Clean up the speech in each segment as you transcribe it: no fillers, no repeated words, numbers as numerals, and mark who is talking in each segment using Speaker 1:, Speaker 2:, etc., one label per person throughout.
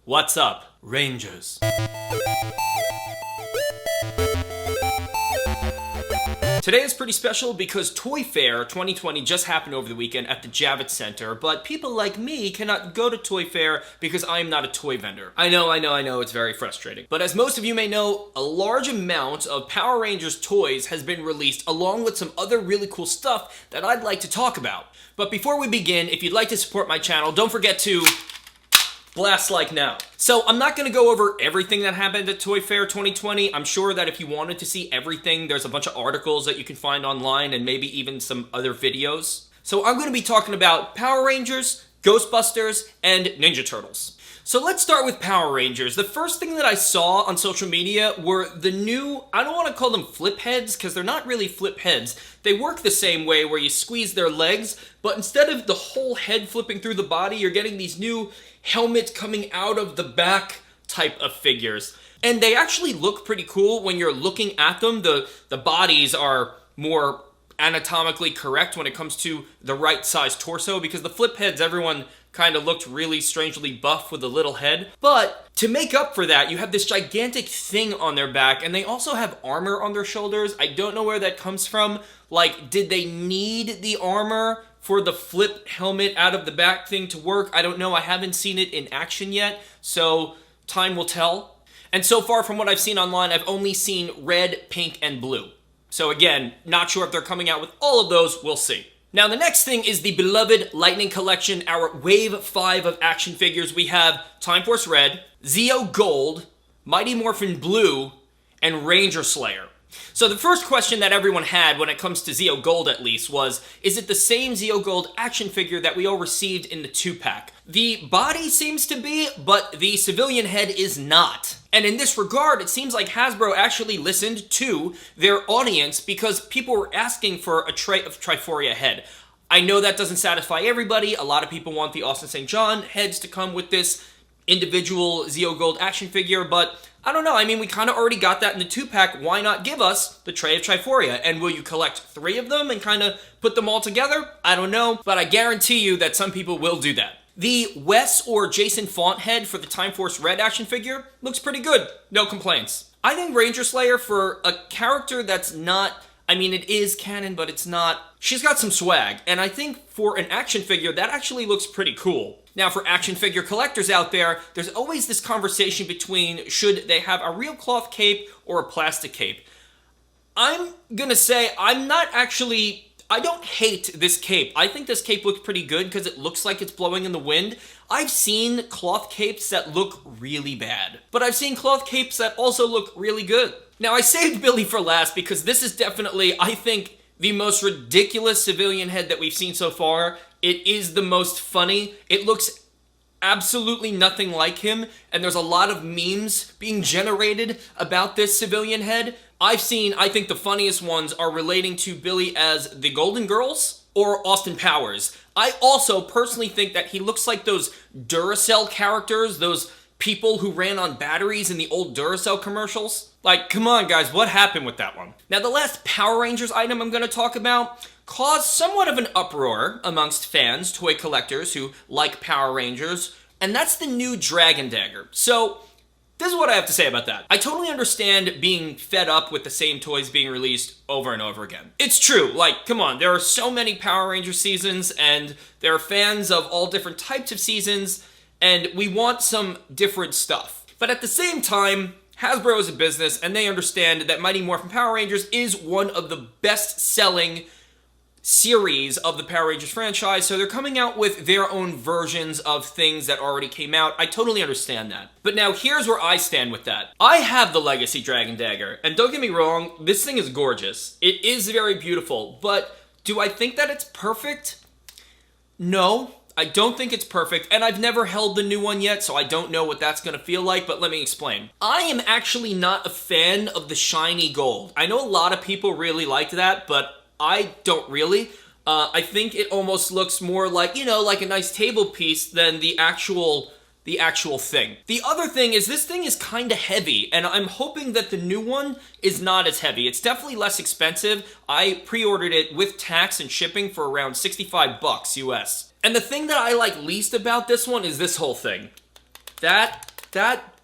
Speaker 1: What's up, Rangers? Today is pretty special because Toy Fair 2020 just happened over the weekend at the Javits Center, but people like me cannot go to Toy Fair because I am not a toy vendor. I know, it's very frustrating. But as most of you may know, a large amount of Power Rangers toys has been released along with some other really cool stuff that I'd like to talk about. But before we begin, if you'd like to support my channel, don't forget to blast like now. So I'm not going to go over everything that happened at Toy Fair 2020. I'm sure that if you wanted to see everything, there's a bunch of articles that you can find online and maybe even some other videos. So I'm going to be talking about Power Rangers, Ghostbusters, and Ninja Turtles. So let's start with Power Rangers. The first thing that I saw on social media were the new, I don't want to call them flip heads because they're not really flip heads. They work the same way where you squeeze their legs, but instead of the whole head flipping through the body, you're getting these new helmet coming out of the back type of figures. And they actually look pretty cool when you're looking at them. The bodies are more anatomically correct when it comes to the right size torso, because the flip heads, everyone kind of looked really strangely buff with a little head. But to make up for that, you have this gigantic thing on their back, and they also have armor on their shoulders. I don't know where that comes from. Like, did they need the armor for the flip helmet out of the back thing to work? I don't know. I haven't seen it in action yet, so time will tell. And so far from what I've seen online, I've only seen red, pink, and blue. So again, not sure if they're coming out with all of those. We'll see. Now, the next thing is the beloved Lightning Collection, our Wave 5 of action figures. We have Time Force Red, Zeo Gold, Mighty Morphin Blue, and Ranger Slayer. So the first question that everyone had when it comes to Zeo Gold at least was, is it the same Zeo Gold action figure that we all received in the 2-pack? The body seems to be, but the civilian head is not. And in this regard, it seems like Hasbro actually listened to their audience because people were asking for a tray of Triforia head. I know that doesn't satisfy everybody. A lot of people want the Austin St. John heads to come with this individual Zeo Gold action figure, but I don't know. I mean, we kind of already got that in the 2-pack. Why not give us the tray of Triforia? And will you collect 3 of them and kind of put them all together? I don't know, but I guarantee you that some people will do that. The Wes or Jason Font head for the Time Force Red action figure looks pretty good. No complaints. I think Ranger Slayer, for a character that's not, I mean, it is canon, but it's not, she's got some swag. And I think for an action figure, that actually looks pretty cool. Now, for action figure collectors out there, there's always this conversation between should they have a real cloth cape or a plastic cape. I'm gonna say I don't hate this cape. I think this cape looks pretty good because it looks like it's blowing in the wind. I've seen cloth capes that look really bad, but I've seen cloth capes that also look really good. Now, I saved Billy for last because this is definitely, I think, the most ridiculous civilian head that we've seen so far. It is the most funny. It looks absolutely nothing like him, and there's a lot of memes being generated about this civilian head. I think the funniest ones are relating to Billy as the Golden Girls or Austin Powers. I also personally think that he looks like those Duracell characters, those people who ran on batteries in the old Duracell commercials. Like, come on guys, what happened with that one? Now, the last Power Rangers item I'm going to talk about caused somewhat of an uproar amongst fans, toy collectors who like Power Rangers, and that's the new Dragon Dagger. So, this is what I have to say about that. I totally understand being fed up with the same toys being released over and over again. It's true, like, come on, there are so many Power Ranger seasons, and there are fans of all different types of seasons, and we want some different stuff. But at the same time, Hasbro is a business, and they understand that Mighty Morphin Power Rangers is one of the best-selling series of the Power Rangers franchise, so they're coming out with their own versions of things that already came out. I totally understand that. But now, here's where I stand with that. I have the Legacy Dragon Dagger, and don't get me wrong, this thing is gorgeous. It is very beautiful, but do I think that it's perfect? No. I don't think it's perfect, and I've never held the new one yet, so I don't know what that's going to feel like, but let me explain. I am actually not a fan of the shiny gold. I know a lot of people really like that, but I don't really. I think it almost looks more like, you know, like a nice table piece than the actual thing. The other thing is this thing is kind of heavy, and I'm hoping that the new one is not as heavy. It's definitely less expensive. I pre-ordered it with tax and shipping for around 65 bucks US. And the thing that I like least about this one is this whole thing. That That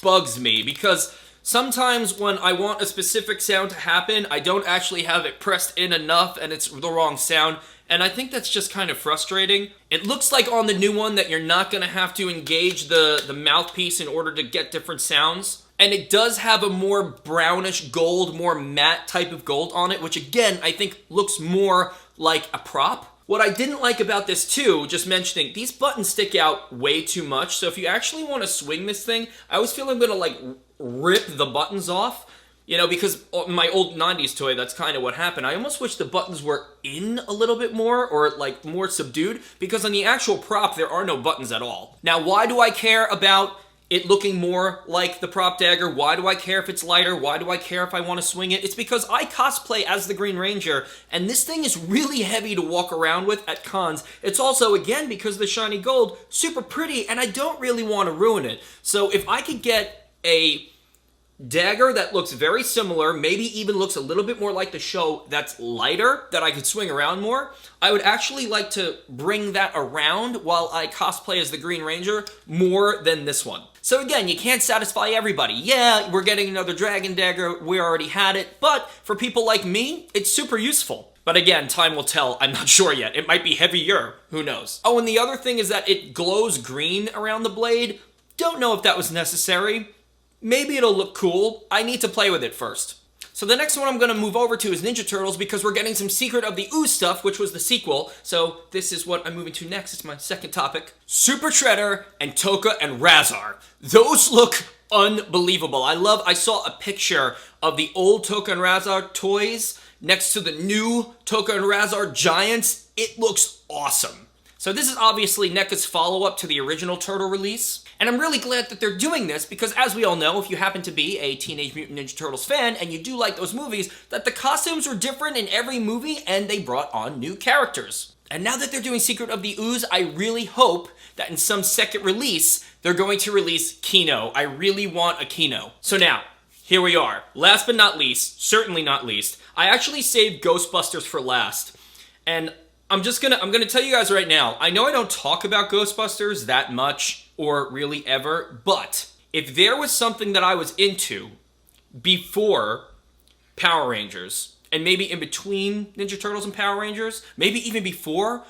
Speaker 1: bugs me because sometimes when I want a specific sound to happen, I don't actually have it pressed in enough and it's the wrong sound. And I think that's just kind of frustrating. It looks like on the new one that you're not going to have to engage the mouthpiece in order to get different sounds. And it does have a more brownish gold, more matte type of gold on it, which again, I think looks more like a prop. What I didn't like about this too, just mentioning, these buttons stick out way too much. So if you actually want to swing this thing, I always feel I'm going to like rip the buttons off. You know, because my old 90s toy, that's kind of what happened. I almost wish the buttons were in a little bit more, or like more subdued, because on the actual prop, there are no buttons at all. Now, why do I care about it looking more like the prop Dagger? Why do I care if it's lighter? Why do I care if I want to swing it? It's because I cosplay as the Green Ranger, and this thing is really heavy to walk around with at cons. It's also, again, because of the shiny gold, super pretty, and I don't really want to ruin it. So if I could get a Dagger that looks very similar, maybe even looks a little bit more like the show, that's lighter, that I could swing around more, I would actually like to bring that around while I cosplay as the Green Ranger more than this one. So again, you can't satisfy everybody. Yeah, we're getting another Dragon Dagger, we already had it, but for people like me, it's super useful. But again, time will tell. I'm not sure yet. It might be heavier. Who knows? Oh, and the other thing is that it glows green around the blade. Don't know if that was necessary. Maybe it'll look cool. I need to play with it first. So the next one I'm going to move over to is Ninja Turtles because we're getting some Secret of the Ooze stuff, which was the sequel. So this is what I'm moving to next. It's my second topic. Super Shredder and Tokka and Rahzar. Those look unbelievable. I saw a picture of the old Tokka and Rahzar toys next to the new Tokka and Rahzar giants. It looks awesome. So this is obviously Neca's follow-up to the original Turtle release. And I'm really glad that they're doing this because, as we all know, if you happen to be a Teenage Mutant Ninja Turtles fan and you do like those movies, that the costumes were different in every movie and they brought on new characters. And now that they're doing Secret of the Ooze, I really hope that in some second release, they're going to release Kino. I really want a Kino. So now, here we are. Last but not least, certainly not least, I actually saved Ghostbusters for last. And I'm gonna tell you guys right now, I know I don't talk about Ghostbusters that much, or really ever, but if there was something that I was into before Power Rangers, and maybe in between Ninja Turtles and Power Rangers, maybe even before,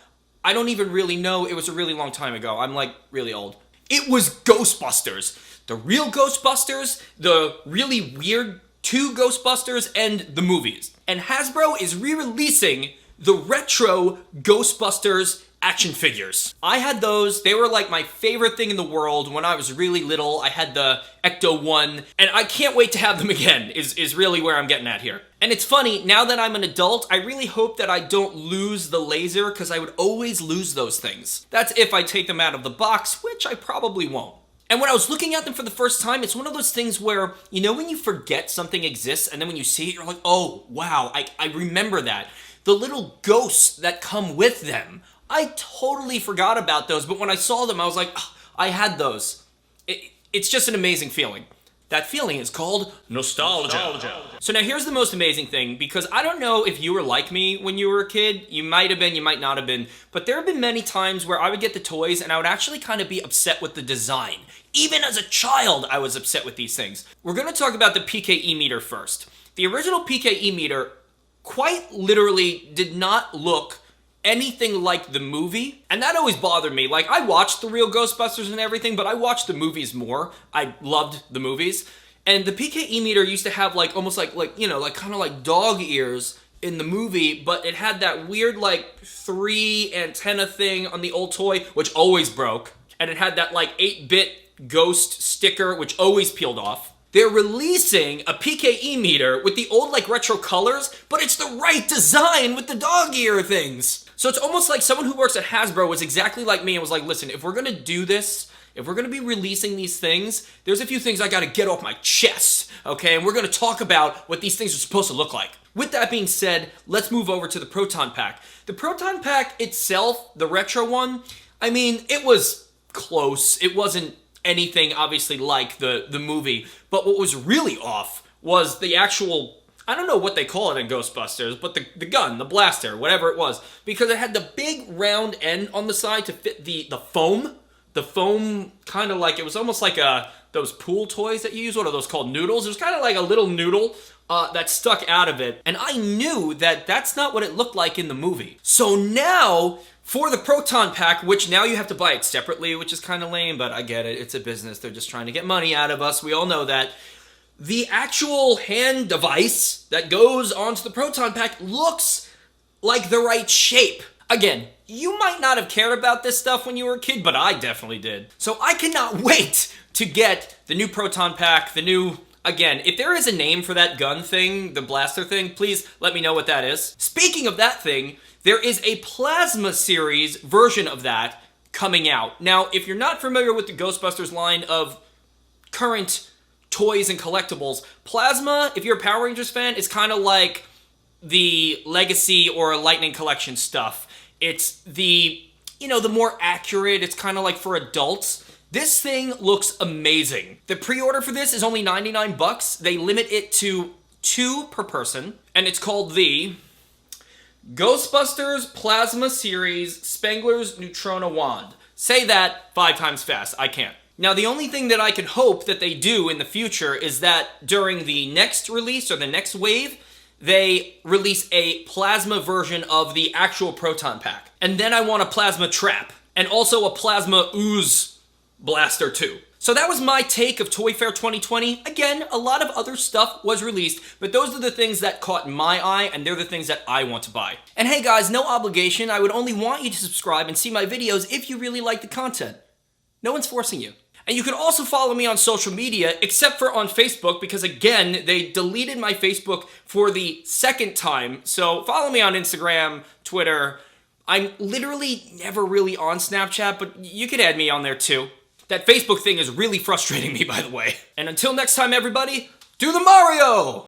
Speaker 1: I don't even really know, it was a really long time ago, I'm like really old. It was Ghostbusters. The real Ghostbusters, the really weird 2 Ghostbusters, and the movies. And Hasbro is re-releasing the retro Ghostbusters action figures. I had those. They were like my favorite thing in the world when I was really little. I had the Ecto-1, and I can't wait to have them again, is really where I'm getting at here. And it's funny, now that I'm an adult, I really hope that I don't lose the laser, because I would always lose those things. That's if I take them out of the box, which I probably won't. And when I was looking at them for the first time, it's one of those things where, you know when you forget something exists, and then when you see it, you're like, oh, wow, I remember that. The little ghosts that come with them. I totally forgot about those, but when I saw them, I was like, oh, I had those. It's just an amazing feeling. That feeling is called nostalgia. So now here's the most amazing thing, because I don't know if you were like me when you were a kid. You might have been, you might not have been, but there have been many times where I would get the toys and I would actually kind of be upset with the design. Even as a child, I was upset with these things. We're going to talk about the PKE meter first. The original PKE meter quite literally did not look anything like the movie, and that always bothered me. Like, I watched the real Ghostbusters and everything, but I watched the movies more. I loved the movies. And the PKE meter used to have like almost like you know, like kind of like dog ears in the movie, but it had that weird like 3 antenna thing on the old toy, which always broke. And it had that like 8-bit ghost sticker, which always peeled off. They're releasing a PKE meter with the old like retro colors, but it's the right design with the dog ear things. So it's almost like someone who works at Hasbro was exactly like me and was like, listen, if we're gonna do this, if we're gonna be releasing these things, there's a few things I gotta get off my chest, okay? And we're gonna talk about what these things are supposed to look like. With that being said, let's move over to the Proton Pack. The Proton Pack itself, the retro one, I mean, it was close. It wasn't anything obviously like the movie, but what was really off was the actual, I don't know what they call it in Ghostbusters, but the gun, the blaster, whatever it was, because it had the big round end on the side to fit the foam kind of like, it was almost like a those pool toys that you use. What are those called? Noodles? There's kind of like a little noodle that stuck out of it. And I knew that that's not what it looked like in the movie. So now, for the Proton Pack, which now you have to buy it separately, which is kind of lame, but I get it. It's a business. They're just trying to get money out of us. We all know that. The actual hand device that goes onto the Proton Pack looks like the right shape. Again, you might not have cared about this stuff when you were a kid, but I definitely did. So I cannot wait to get the new Proton Pack, the new... Again, if there is a name for that gun thing, the blaster thing, please let me know what that is. Speaking of that thing, there is a Plasma series version of that coming out. Now, if you're not familiar with the Ghostbusters line of current toys and collectibles, Plasma, if you're a Power Rangers fan, is kind of like the Legacy or Lightning Collection stuff. It's the, the more accurate, it's kind of like for adults. This thing looks amazing. The pre-order for this is only 99 bucks. They limit it to 2 per person, and it's called the Ghostbusters Plasma Series Spengler's Neutrona Wand. Say that 5 times fast. I can't. Now, the only thing that I can hope that they do in the future is that during the next release or the next wave, they release a plasma version of the actual Proton Pack. And then I want a plasma trap, and also a plasma Ooze blaster too. So that was my take of Toy Fair 2020. Again, a lot of other stuff was released, but those are the things that caught my eye, and they're the things that I want to buy. And hey guys, no obligation. I would only want you to subscribe and see my videos if you really like the content. No one's forcing you. And you can also follow me on social media, except for on Facebook, because again, they deleted my Facebook for the 2nd time. So follow me on Instagram, Twitter. I'm literally never really on Snapchat, but you could add me on there too. That Facebook thing is really frustrating me, by the way. And until next time, everybody, do the Mario!